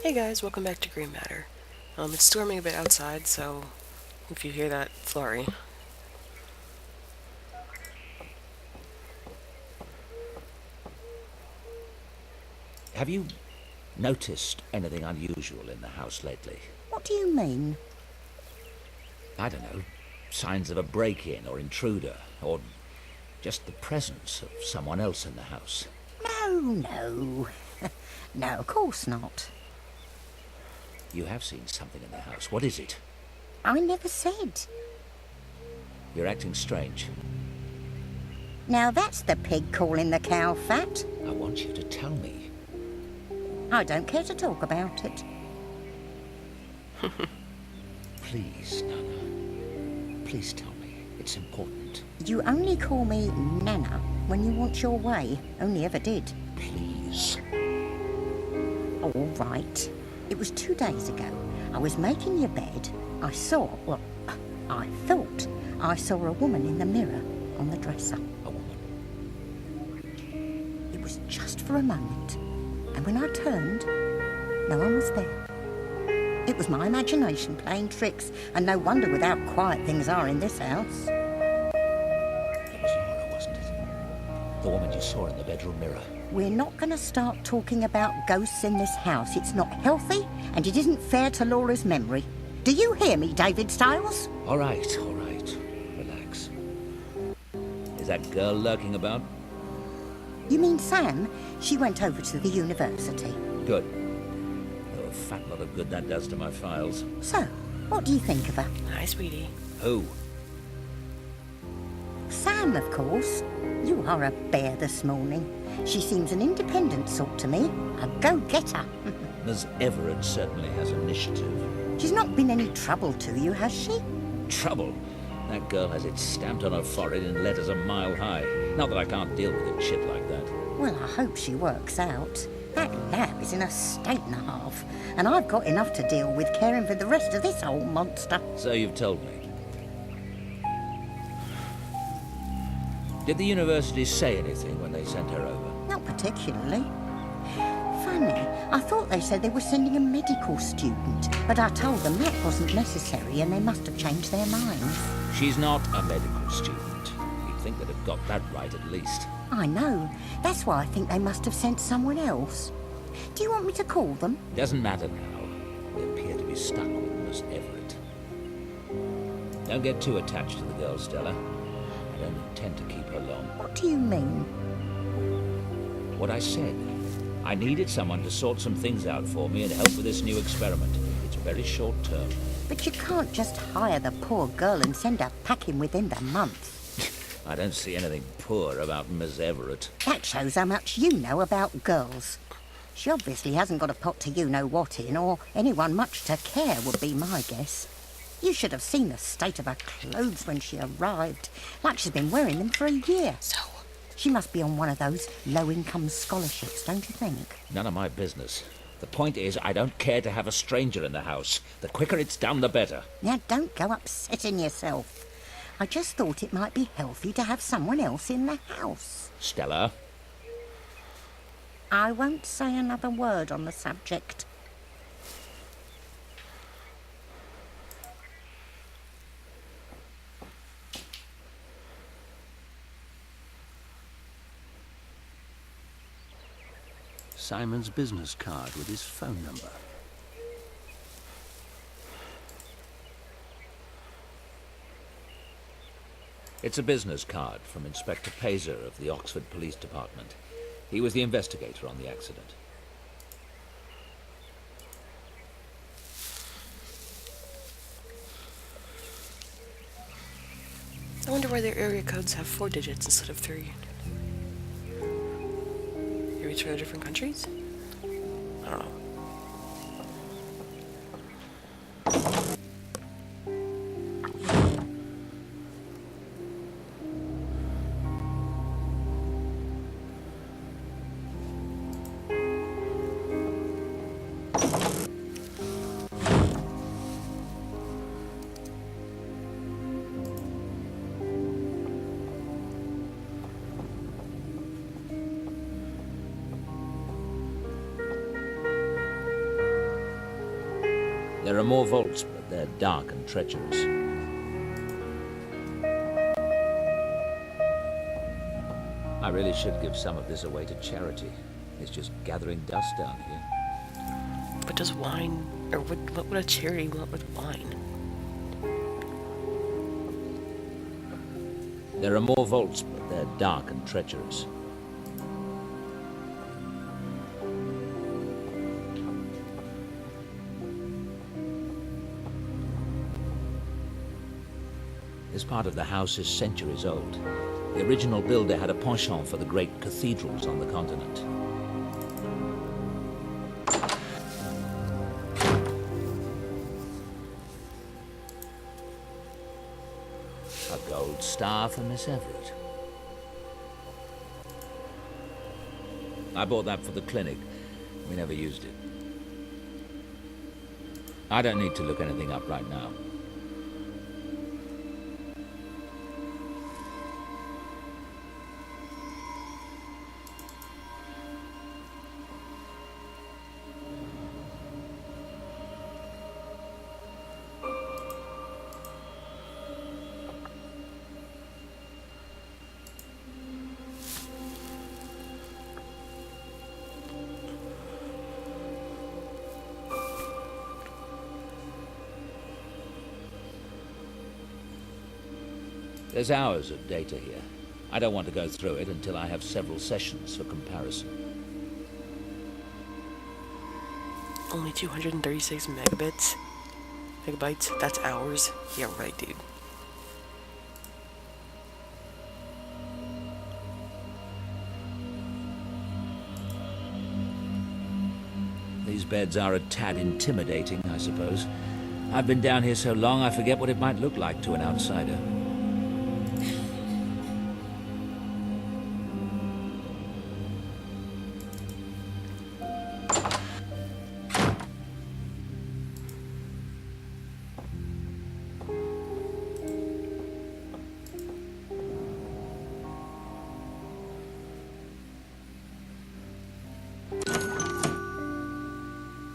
Hey guys, welcome back to Green Matter. It's storming a bit outside, so if you hear that flurry. Have you noticed anything unusual in the house lately? What do you mean? I don't know, signs of a break-in or intruder, or just the presence of someone else in the house. No. No, of course not. You have seen something in the house. What is it? I never said. You're acting strange. Now that's the pig calling the cow fat. I want you to tell me. I don't care to talk about it. Please, Nana. Please tell me. It's important. You only call me Nana when you want your way. Only ever did. Please. All right. It was 2 days ago. I was making your bed. I thought I saw a woman in the mirror on the dresser. A woman? It was just for a moment. And when I turned, no one was there. It was my imagination playing tricks, and no wonder with how quiet things are in this house. It was Laura, wasn't it? The woman you saw in the bedroom mirror. We're not going to start talking about ghosts in this house. It's not healthy, and it isn't fair to Laura's memory. Do you hear me, David Stiles? All right. Relax. Is that girl lurking about? You mean Sam? She went over to the university. Good. Oh, a fat lot of good that does to my files. So, what do you think of her? Hi, sweetie. Who? Sam, of course. You are a bear this morning. She seems an independent sort to me. A go-getter. Ms. Everett certainly has initiative. She's not been any trouble to you, has she? Trouble? That girl has it stamped on her forehead in letters a mile high. Not that I can't deal with a chit like that. Well, I hope she works out. That lab is in a state and a half, and I've got enough to deal with caring for the rest of this old monster. So you've told me. Did the university say anything when they sent her over? Not particularly. Funny, I thought they said they were sending a medical student, but I told them that wasn't necessary and they must have changed their minds. She's not a medical student. You'd think they'd have got that right at least. I know. That's why I think they must have sent someone else. Do you want me to call them? Doesn't matter now. We appear to be stuck with Miss Everett. Don't get too attached to the girl, Stella. I don't intend to keep her long. What do you mean? What I said. I needed someone to sort some things out for me and help with this new experiment. It's very short term. But you can't just hire the poor girl and send her packing within the month. I don't see anything poor about Miss Everett. That shows how much you know about girls. She obviously hasn't got a pot to you-know-what in, or anyone much to care would be my guess. You should have seen the state of her clothes when she arrived, like she's been wearing them for a year. So, She must be on one of those low-income scholarships, don't you think? None of my business. The point is, I don't care to have a stranger in the house. The quicker it's done, the better. Now, don't go upsetting yourself. I just thought it might be healthy to have someone else in the house. Stella? I won't say another word on the subject. Simon's business card with his phone number. It's a business card from Inspector Pazer of the Oxford Police Department. He was the investigator on the accident. I wonder why their area codes have 4 digits instead of 3. Maybe it's for different countries? I don't know. There are more vaults, but they're dark and treacherous. I really should give some of this away to charity. It's just gathering dust down here. But does wine, or what would a charity want with wine? There are more vaults, but they're dark and treacherous. This part of the house is centuries old. The original builder had a penchant for the great cathedrals on the continent. A gold star for Miss Everett. I bought that for the clinic. We never used it. I don't need to look anything up right now. There's hours of data here. I don't want to go through it until I have several sessions for comparison. Only 236 megabits? Megabytes? That's hours? Yeah, right, dude. These beds are a tad intimidating, I suppose. I've been down here so long I forget what it might look like to an outsider.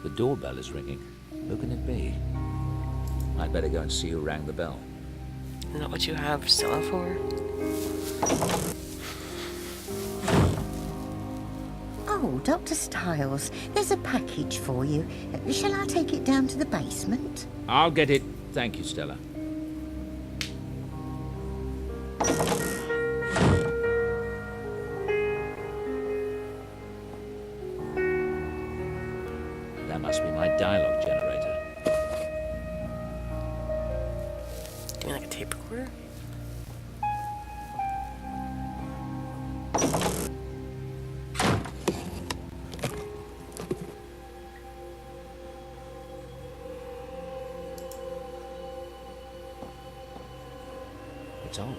The doorbell is ringing. Who can it be? I'd better go and see who rang the bell. Isn't that what you have Stella for? Oh, Dr. Stiles, there's a package for you. Shall I take it down to the basement? I'll get it. Thank you, Stella. That must be my dialogue generator. Do you mean like a tape recorder? It's old.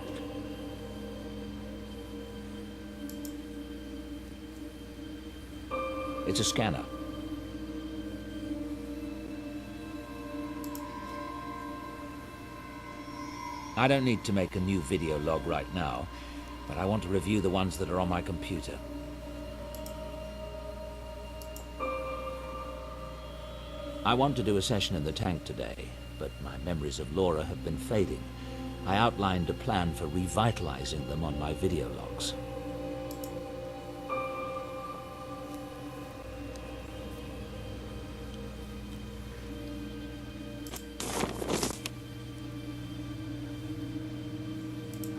It's a scanner. I don't need to make a new video log right now, but I want to review the ones that are on my computer. I want to do a session in the tank today, but my memories of Laura have been fading. I outlined a plan for revitalizing them on my video logs.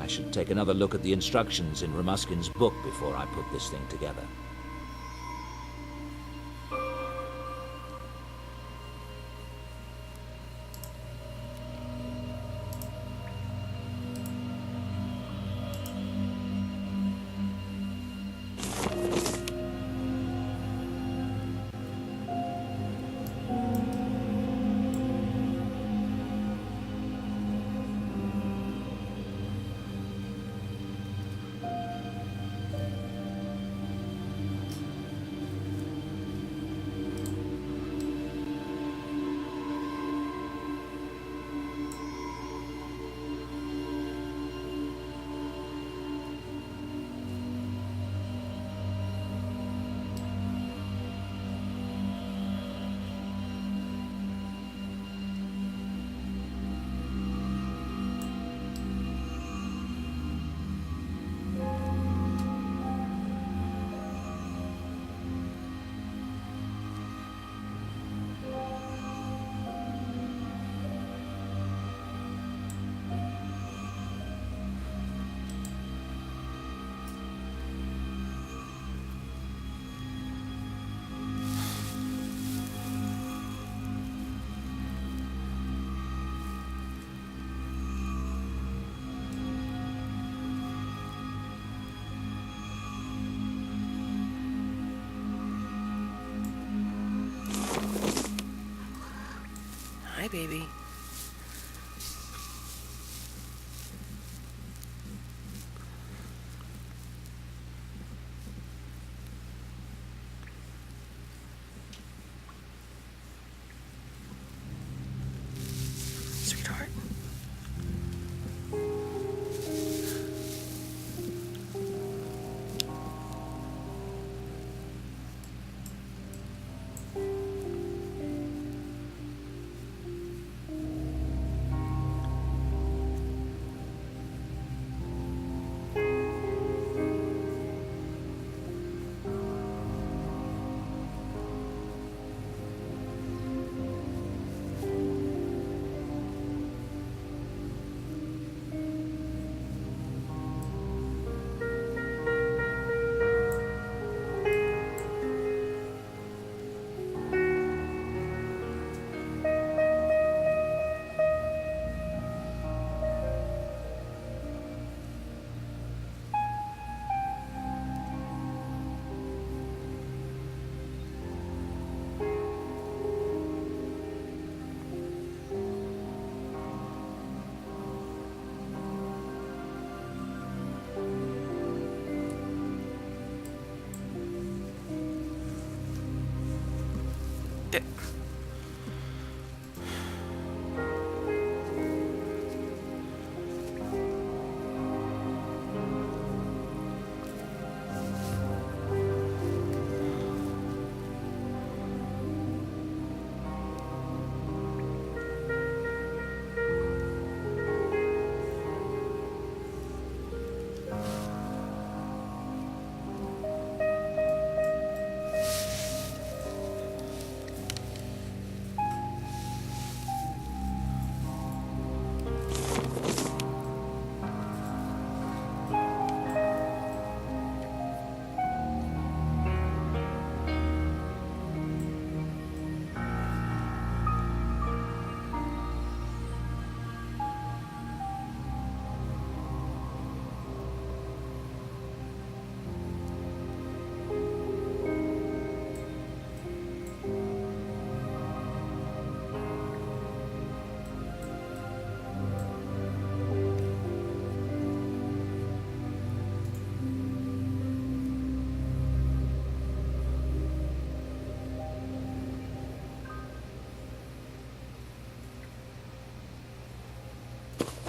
I should take another look at the instructions in Ramuskin's book before I put this thing together. baby. Sweetheart. Yeah.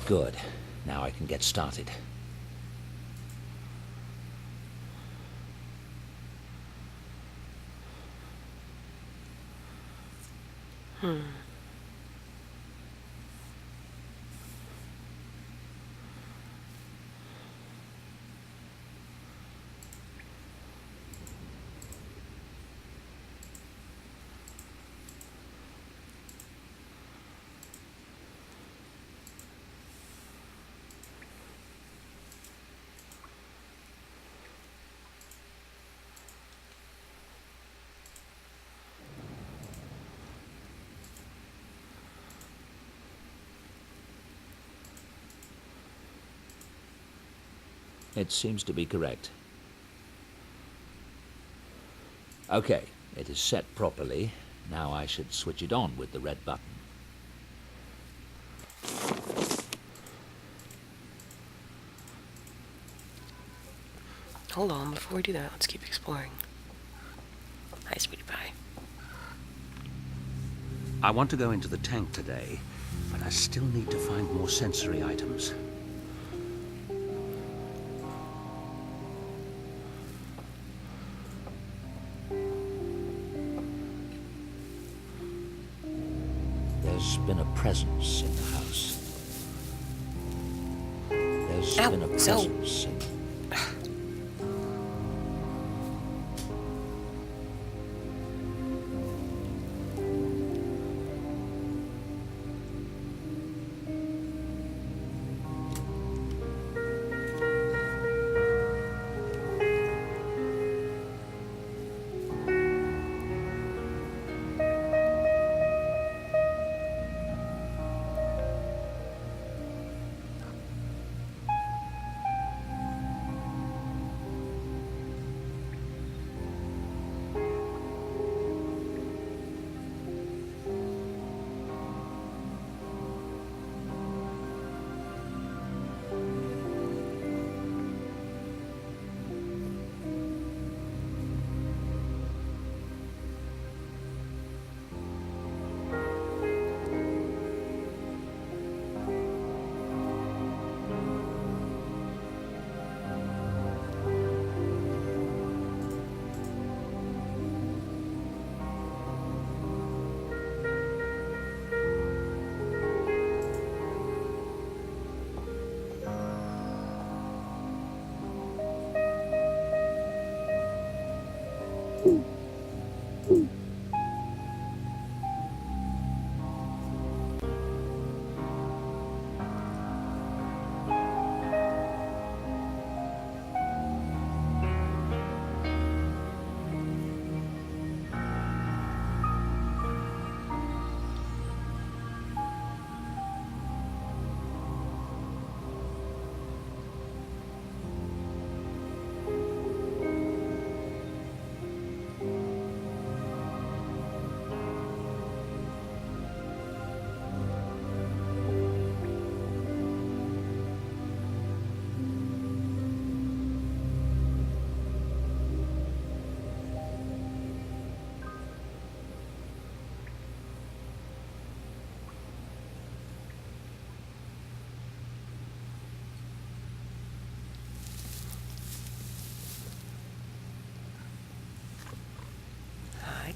Good. Now I can get started. It seems to be correct. Okay, it is set properly. Now I should switch it on with the red button. Hold on, before we do that, let's keep exploring. Hi, sweetie pie. I want to go into the tank today, but I still need to find more sensory items. There's been a presence in the house. There's Ow, been a so- presence in...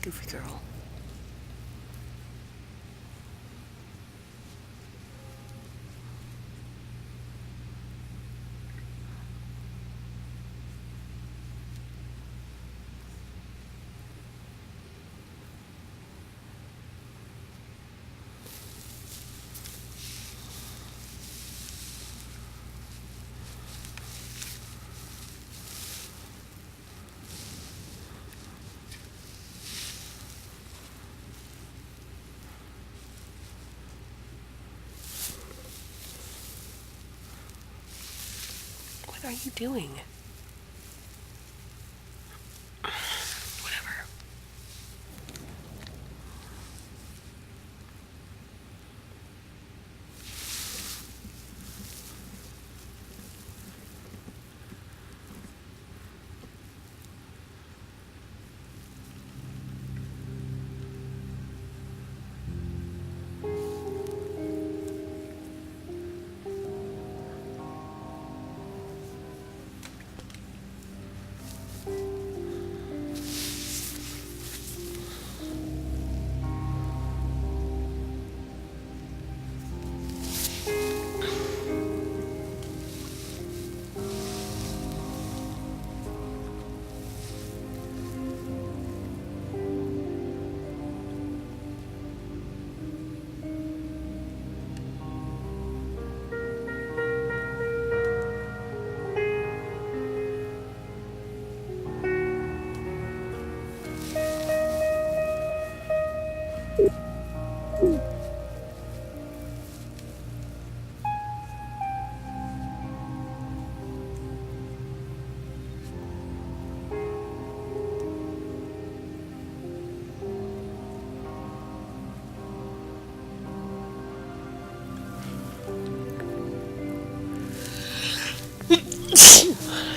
Goofy girl. What are you doing? Whatever.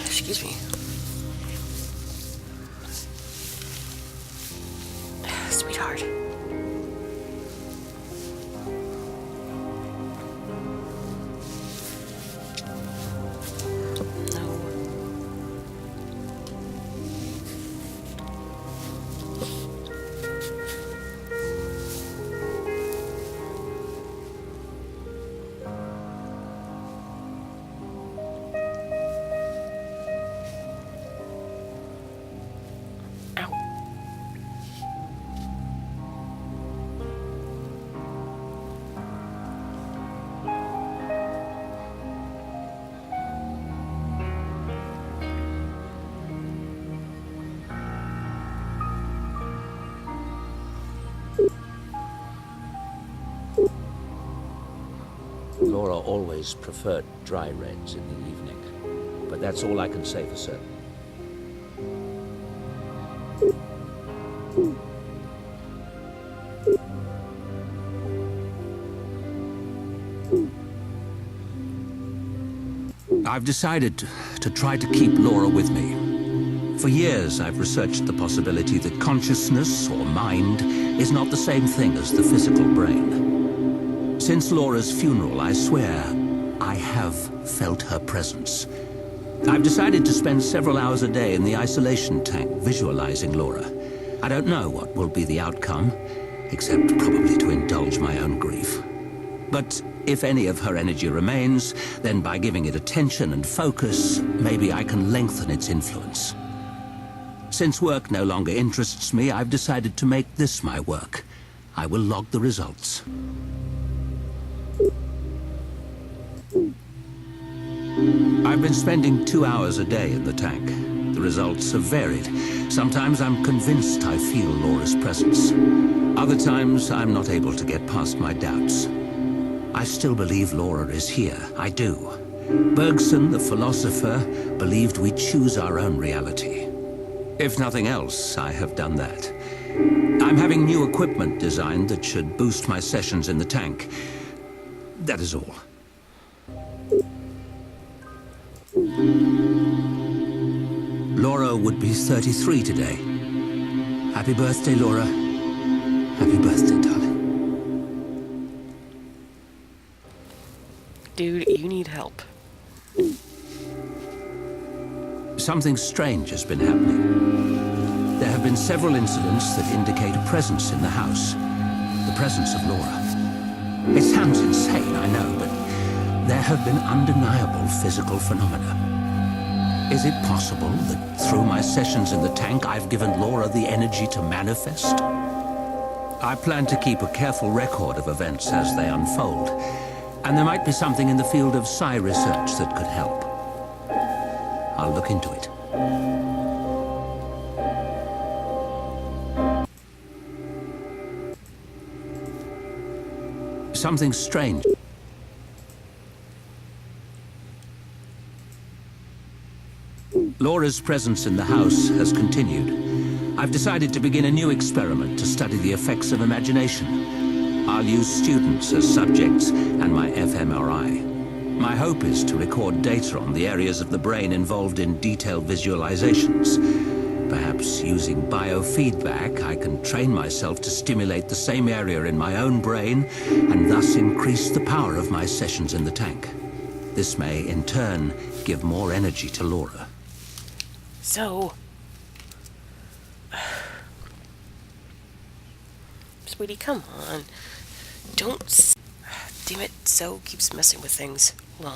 Excuse me. Sweetheart. No. Ow. Laura always preferred dry reds in the evening, but that's all I can say for certain. I've decided to try to keep Laura with me. For years, I've researched the possibility that consciousness or mind is not the same thing as the physical brain. Since Laura's funeral, I swear, I have felt her presence. I've decided to spend several hours a day in the isolation tank visualizing Laura. I don't know what will be the outcome, except probably to indulge my own grief. But if any of her energy remains, then by giving it attention and focus, maybe I can lengthen its influence. Since work no longer interests me, I've decided to make this my work. I will log the results. I've been spending 2 hours a day in the tank. The results have varied. Sometimes I'm convinced I feel Laura's presence. Other times I'm not able to get past my doubts. I still believe Laura is here. I do. Bergson, the philosopher, believed we choose our own reality. If nothing else, I have done that. I'm having new equipment designed that should boost my sessions in the tank. That is all. Laura would be 33 today. Happy birthday, Laura. Happy birthday, darling. Dude, you need help. Something strange has been happening. There have been been several incidents that indicate a presence in the house. The presence of Laura. It sounds insane, I know, but there have been undeniable physical phenomena. Is it possible that through my sessions in the tank, I've given Laura the energy to manifest? I plan to keep a careful record of events as they unfold, and there might be something in the field of psi research that could help. I'll look into it. Something strange. Laura's presence in the house has continued. I've decided to begin a new experiment to study the effects of imagination. I'll use students as subjects and my fMRI. My hope is to record data on the areas of the brain involved in detailed visualizations. Perhaps using biofeedback, I can train myself to stimulate the same area in my own brain and thus increase the power of my sessions in the tank. This may, in turn, give more energy to Laura. So... Sweetie, come on. Don't... Damn it, So keeps messing with things. Hold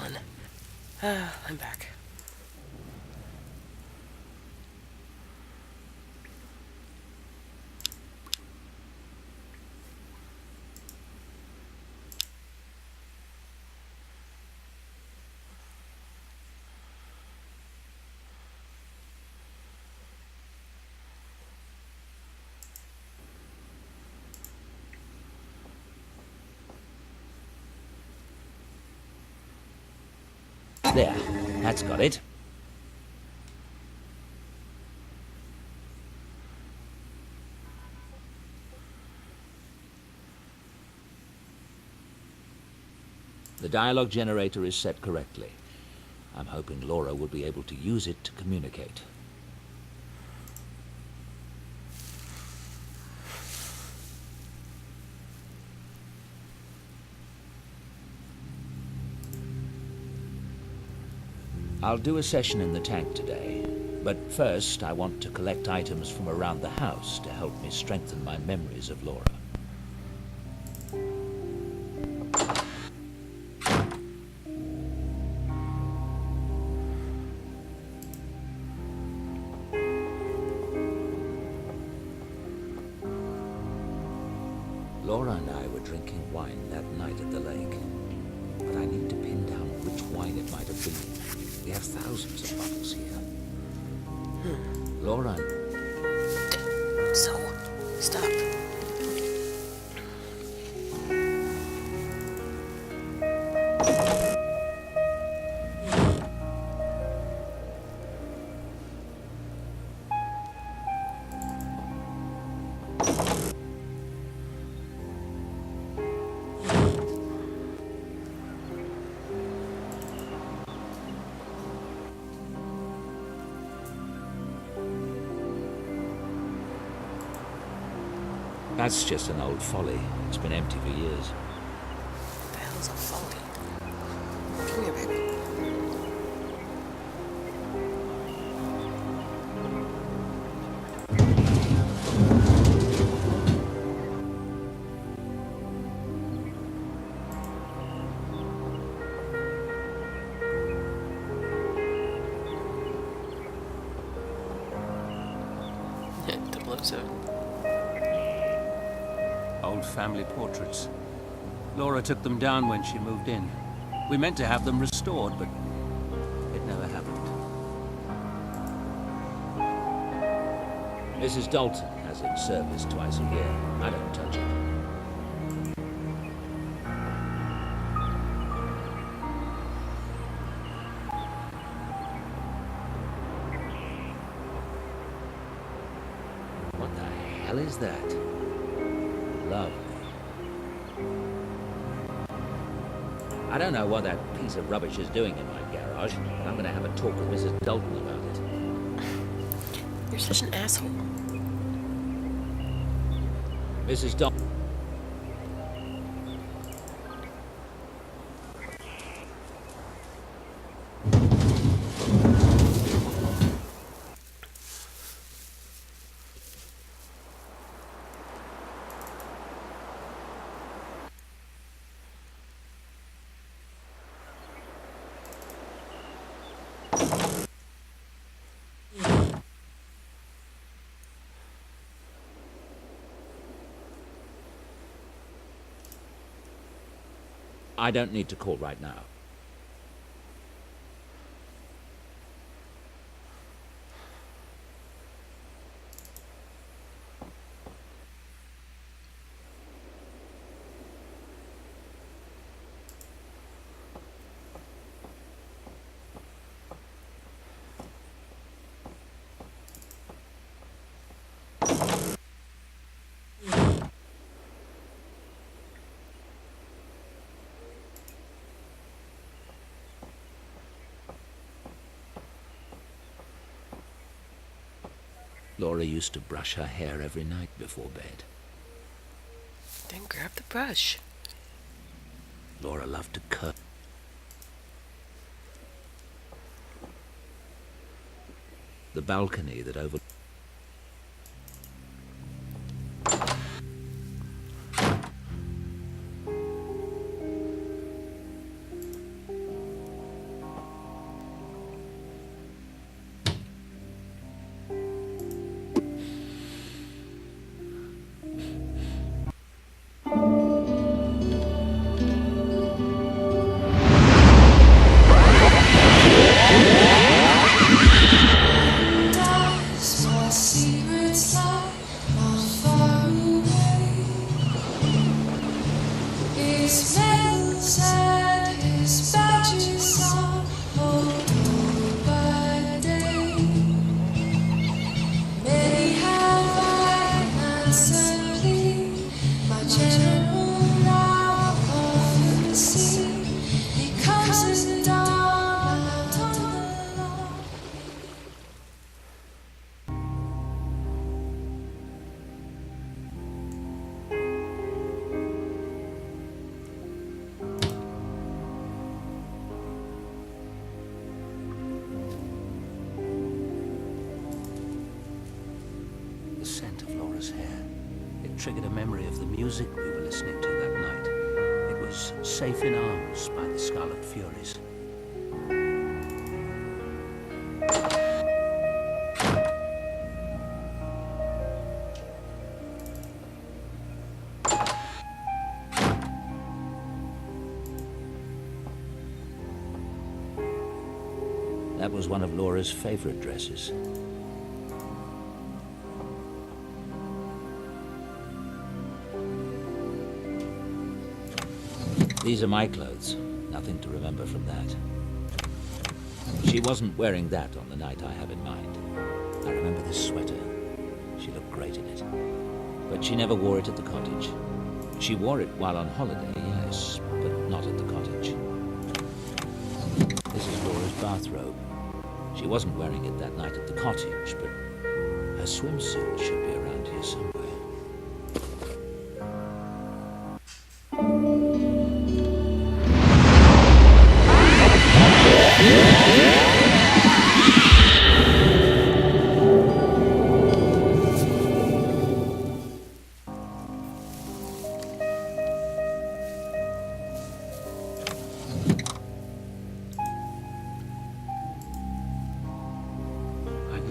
on. I'm back. There, that's got it. The dialogue generator is set correctly. I'm hoping Laura will be able to use it to communicate. I'll do a session in the tank today, but first I want to collect items from around the house to help me strengthen my memories of Laura. Laura and I were drinking wine that night at the lake, but I need to pin down which wine it might have been. We have thousands of bottles here. Laura... So, stop. That's just an old folly. It's been empty for years. What the hell's a folly? Come here, baby. Double episode. Old family portraits. Laura took them down when she moved in. We meant to have them restored, but it never happened. Mrs. Dalton has it serviced twice a year. I don't touch it. What the hell is that? Lovely. I don't know what that piece of rubbish is doing in my garage, but I'm going to have a talk with Mrs. Dalton about it. You're such an asshole. Mrs. Dalton. I don't need to call right now. Laura used to brush her hair every night before bed. Then grab the brush. Laura loved to curl. The balcony that over... The scent of Laura's hair. It triggered a memory of the music we were listening to that night. It was Safe in Arms by the Scarlet Furies. That was one of Laura's favorite dresses. These are my clothes. Nothing to remember from that. She wasn't wearing that on the night I have in mind. I remember this sweater. She looked great in it. But she never wore it at the cottage. She wore it while on holiday, yes, but not at the cottage. This is Laura's bathrobe. She wasn't wearing it that night at the cottage, but her swimsuit should be around here somewhere.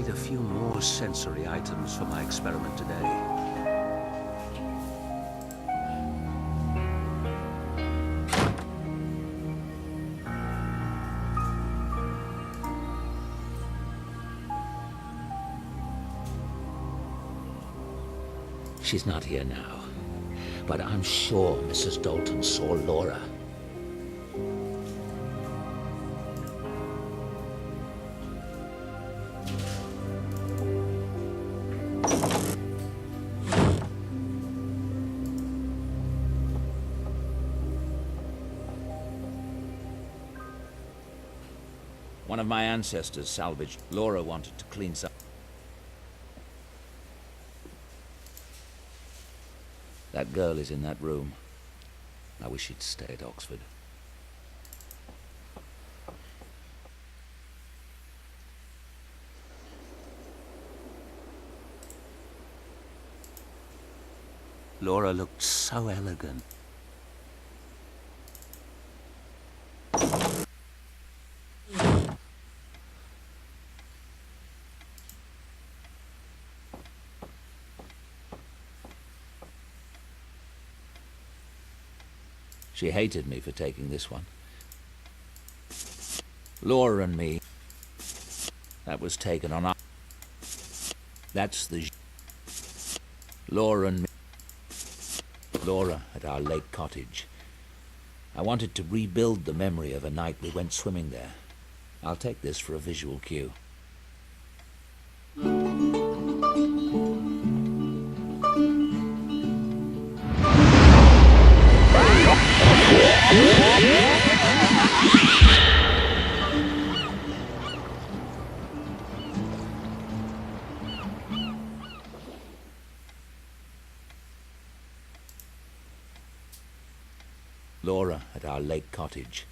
A few more sensory items for my experiment today. She's not here now, but I'm sure Mrs. Dalton saw Laura. One of my ancestors salvaged. Laura wanted to clean some. That girl is in that room. I wish she'd stay at Oxford. Laura looked so elegant. She hated me for taking this one. Laura and me. That was taken on our... That's the... Laura and me. Laura at our lake cottage. I wanted to rebuild the memory of a night we went swimming there. I'll take this for a visual cue. Laura at our lake cottage.